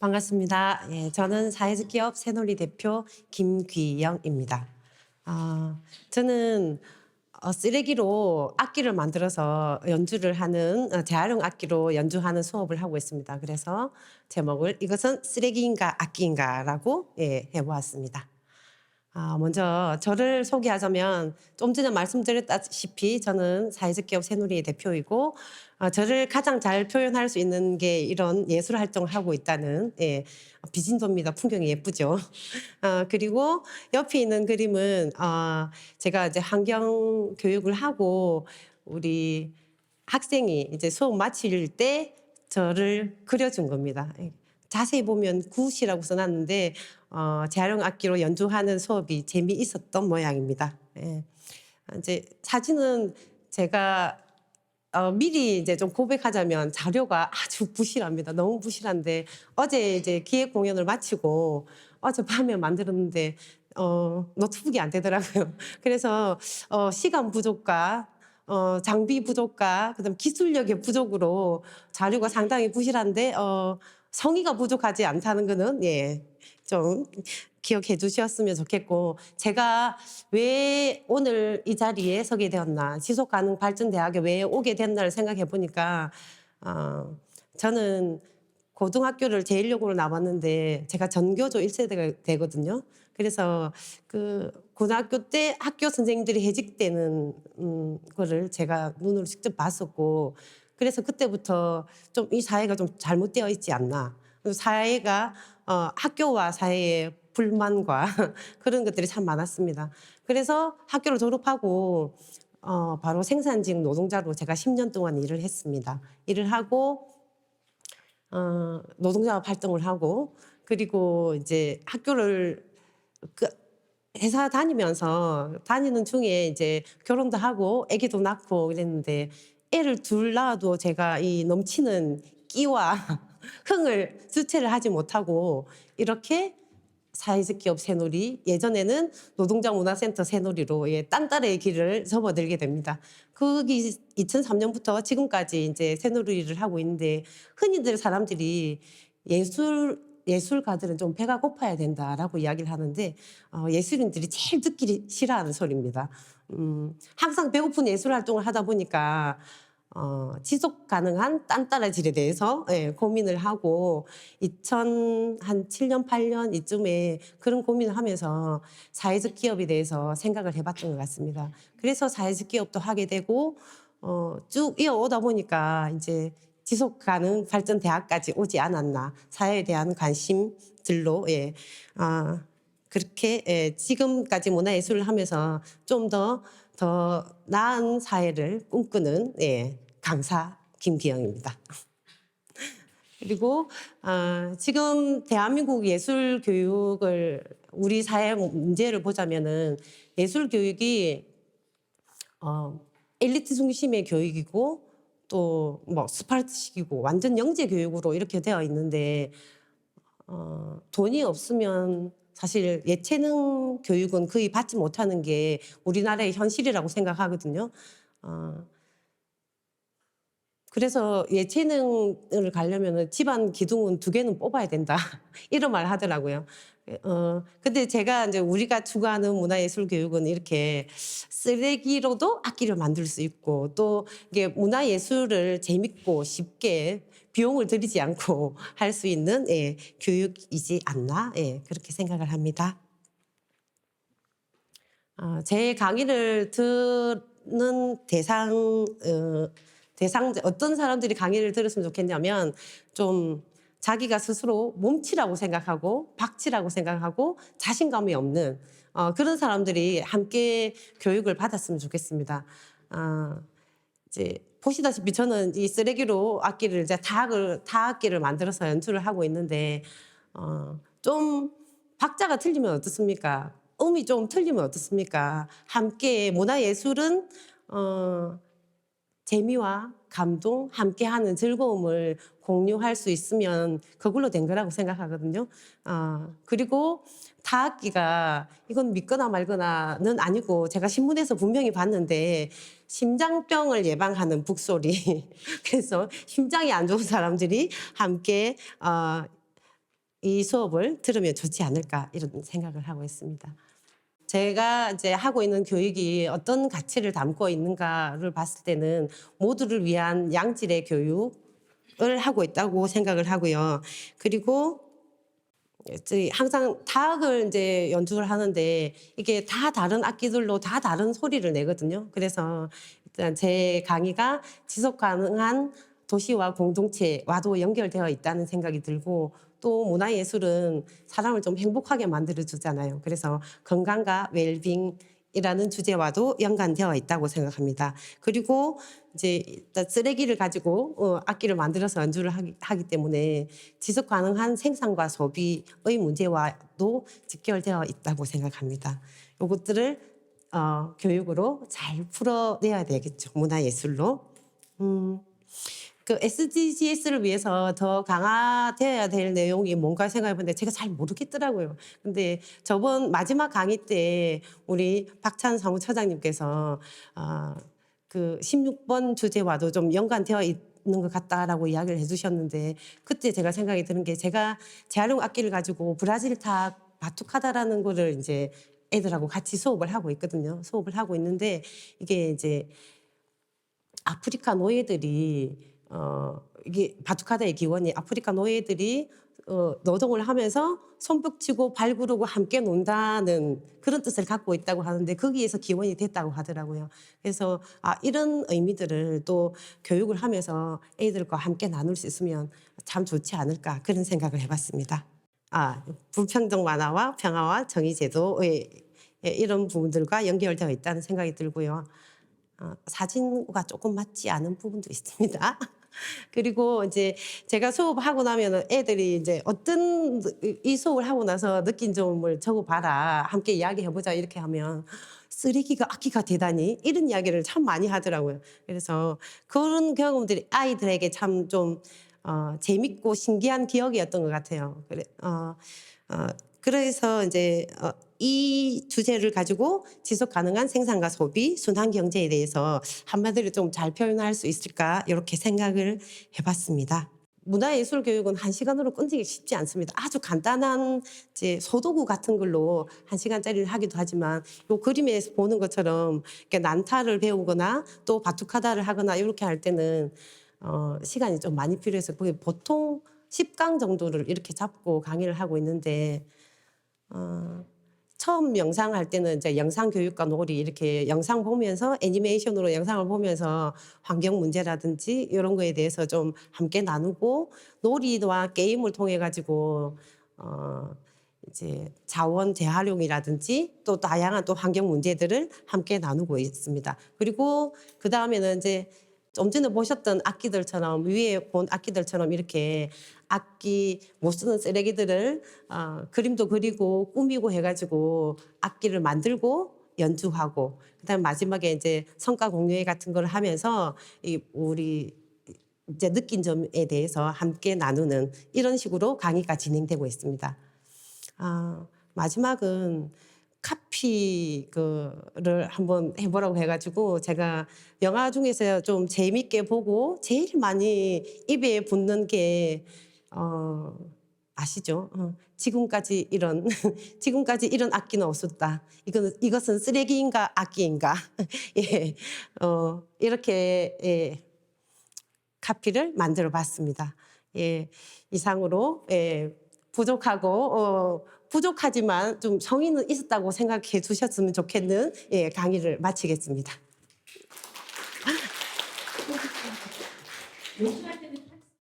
반갑습니다. 예, 저는 사회기업 새놀이 대표 김귀영입니다. 저는 쓰레기로 악기를 만들어서 연주를 하는 재활용 악기로 연주하는 수업을 하고 있습니다. 그래서 제목을 이것은 쓰레기인가 악기인가라고 해보았습니다. 먼저 저를 소개하자면 좀 전에 말씀드렸다시피 저는 사회적 기업 새누리의 대표이고 저를 가장 잘 표현할 수 있는 게 이런 예술 활동을 하고 있다는 비진도입니다. 풍경이 예쁘죠. 그리고 옆에 있는 그림은 제가 이제 환경 교육을 하고 우리 학생이 이제 수업 마칠 때 저를 그려준 겁니다. 자세히 보면 굿이라고 써놨는데 재활용 악기로 연주하는 수업이 재미있었던 모양입니다. 예. 이제 사진은 제가 미리 이제 좀 고백하자면 자료가 아주 부실합니다. 너무 부실한데 어제 이제 기획 공연을 마치고 어젯밤에 만들었는데 노트북이 안 되더라고요. 그래서 시간 부족과 장비 부족과 그다음 기술력의 부족으로 자료가 상당히 부실한데 성의가 부족하지 않다는 거는 좀 기억해 두셨으면 좋겠고, 제가 왜 오늘 이 자리에 서게 되었나, 지속가능발전대학에 왜 오게 됐나를 생각해 보니까 저는 고등학교를 제1여고로 나왔는데 제가 전교조 1세대가 되거든요. 그래서 그 고등학교 때 학교 선생님들이 해직되는 거를 제가 눈으로 직접 봤었고, 그래서 그때부터 좀 이 사회가 좀 잘못되어 있지 않나. 그리고 사회가 학교와 사회의 불만과 그런 것들이 참 많았습니다. 그래서 학교를 졸업하고 바로 생산직 노동자로 제가 10년 동안 일을 했습니다. 일을 하고 노동자업 활동을 하고, 그리고 이제 학교를 그 회사 다니면서 다니는 중에 이제 결혼도 하고 아기도 낳고 이랬는데, 애를 둘 낳아도 제가 이 넘치는 끼와 흥을 주체를 하지 못하고 이렇게 사회적 기업 새누리, 예전에는 노동자 문화센터 새누리로 딴따라의 길을 접어들게 됩니다. 그게 2003년부터 지금까지 이제 새누리를 하고 있는데, 흔히들 사람들이 예술가들은 좀 배가 고파야 된다라고 이야기를 하는데 예술인들이 제일 듣기 싫어하는 소리입니다. 항상 배고픈 예술 활동을 하다 보니까 지속 가능한 딴따라질에 대해서 고민을 하고 2007년, 8년 이쯤에 그런 고민을 하면서 사회적 기업에 대해서 생각을 해봤던 것 같습니다. 그래서 사회적 기업도 하게 되고 쭉 이어오다 보니까 이제 지속 가능 발전 대학까지 오지 않았나, 사회에 대한 관심들로 그렇게 지금까지 문화예술을 하면서 좀 더 나은 사회를 꿈꾸는 강사 김기영입니다. 그리고 지금 대한민국 예술 교육을, 우리 사회 문제를 보자면은 예술 교육이 엘리트 중심의 교육이고 또 뭐 스파르타식이고 완전 영재 교육으로 이렇게 되어 있는데 돈이 없으면 사실 예체능 교육은 거의 받지 못하는 게 우리나라의 현실이라고 생각하거든요. 어, 그래서 예체능을 가려면 집안 기둥은 2개는 뽑아야 된다. 이런 말 하더라고요. 근데 제가 이제 우리가 추구하는 문화예술 교육은 이렇게 쓰레기로도 악기를 만들 수 있고, 또 이게 문화예술을 재밌고 쉽게 비용을 들이지 않고 할 수 있는 교육이지 않나, 그렇게 생각을 합니다. 제 강의를 듣는 대상 어떤 사람들이 강의를 들었으면 좋겠냐면, 좀 자기가 스스로 몸치라고 생각하고 박치라고 생각하고 자신감이 없는 그런 사람들이 함께 교육을 받았으면 좋겠습니다. 이제 보시다시피 저는 이 쓰레기로 악기를 이제 타악기를 만들어서 연주를 하고 있는데 좀 박자가 틀리면 어떻습니까? 음이 좀 틀리면 어떻습니까? 함께 문화예술은 재미와 감동, 함께하는 즐거움을 공유할 수 있으면 그걸로 된 거라고 생각하거든요. 그리고 타악기가 이건 믿거나 말거나는 아니고, 제가 신문에서 분명히 봤는데 심장병을 예방하는 북소리. 그래서 심장이 안 좋은 사람들이 함께 이 수업을 들으면 좋지 않을까 이런 생각을 하고 있습니다. 제가 이제 하고 있는 교육이 어떤 가치를 담고 있는가를 봤을 때는 모두를 위한 양질의 교육을 하고 있다고 생각을 하고요. 그리고 저희 항상 타악을 이제 연주를 하는데 이게 다 다른 악기들로 다 다른 소리를 내거든요. 그래서 일단 제 강의가 지속 가능한 도시와 공동체와도 연결되어 있다는 생각이 들고 또 문화예술은 사람을 좀 행복하게 만들어 주잖아요. 그래서 건강과 웰빙이라는 주제와도 연관되어 있다고 생각합니다. 그리고 이제 일단 쓰레기를 가지고 악기를 만들어서 연주를 하기 때문에 지속 가능한 생산과 소비의 문제와도 직결되어 있다고 생각합니다. 이것들을 교육으로 잘 풀어내야 되겠죠. 문화예술로. 그 SDGs를 위해서 더 강화되어야 될 내용이 뭔가 생각해 보는데 제가 잘 모르겠더라고요. 근데 저번 마지막 강의 때 우리 박찬 사무처장님께서 그 16번 주제와도 좀 연관되어 있는 것 같다라고 이야기를 해주셨는데 그때 제가 생각이 드는 게 제가 재활용 악기를 가지고 브라질 탁 바투카다라는 거를 이제 애들하고 같이 수업을 하고 있거든요. 수업을 하고 있는데 이게 이제 아프리카 노예들이 이게 바투카다의 기원이 아프리카 노예들이 노동을 하면서 손뼉치고 발 구르고 함께 논다는 그런 뜻을 갖고 있다고 하는데 거기에서 기원이 됐다고 하더라고요. 그래서 이런 의미들을 또 교육을 하면서 애들과 함께 나눌 수 있으면 참 좋지 않을까 그런 생각을 해봤습니다. 불평등 완화와 평화와 정의 제도의 이런 부분들과 연결되어 있다는 생각이 들고요. 사진과 조금 맞지 않은 부분도 있습니다. 그리고 이제 제가 수업하고 나면은 애들이 이제 어떤 이 수업을 하고 나서 느낀 점을 적어봐라. 함께 이야기해보자. 이렇게 하면 쓰레기가 악기가 되다니 이런 이야기를 참 많이 하더라고요. 그래서 그런 경험들이 아이들에게 참 좀 재밌고 신기한 기억이었던 것 같아요. 그래서 이제 이 주제를 가지고 지속 가능한 생산과 소비, 순환 경제에 대해서 한마디로 좀 잘 표현할 수 있을까 이렇게 생각을 해봤습니다. 문화예술 교육은 1시간으로 끝내기 쉽지 않습니다. 아주 간단한 이제 소도구 같은 걸로 1시간짜리를 하기도 하지만 요 그림에서 보는 것처럼 이렇게 난타를 배우거나 또 바투카다를 하거나 이렇게 할 때는 시간이 좀 많이 필요해서 거의 보통 10강 정도를 이렇게 잡고 강의를 하고 있는데 처음 영상 할 때는 이제 영상 교육과 놀이 이렇게 영상 보면서 애니메이션으로 영상을 보면서 환경 문제라든지 이런 거에 대해서 좀 함께 나누고 놀이와 게임을 통해 가지고 이제 자원 재활용이라든지 또 다양한 또 환경 문제들을 함께 나누고 있습니다. 그리고 그 다음에는 이제 좀 전에 보셨던 악기들처럼 위에 본 악기들처럼 이렇게 악기 못 쓰는 쓰레기들을 그림도 그리고 꾸미고 해가지고 악기를 만들고 연주하고 그다음 마지막에 이제 성과 공유회 같은 걸 하면서 우리 이제 느낀 점에 대해서 함께 나누는 이런 식으로 강의가 진행되고 있습니다. 마지막은 카피 그를 한번 해보라고 해가지고 제가 영화 중에서 좀 재밌게 보고 제일 많이 입에 붙는 게 아시죠? 지금까지 이런 지금까지 이런 악기는 없었다. 이것은 쓰레기인가 악기인가? 예, 이렇게 카피를 만들어봤습니다. 예, 이상으로 부족하지만 좀 성의는 있었다고 생각해 주셨으면 좋겠는 강의를 마치겠습니다. 연주할 때는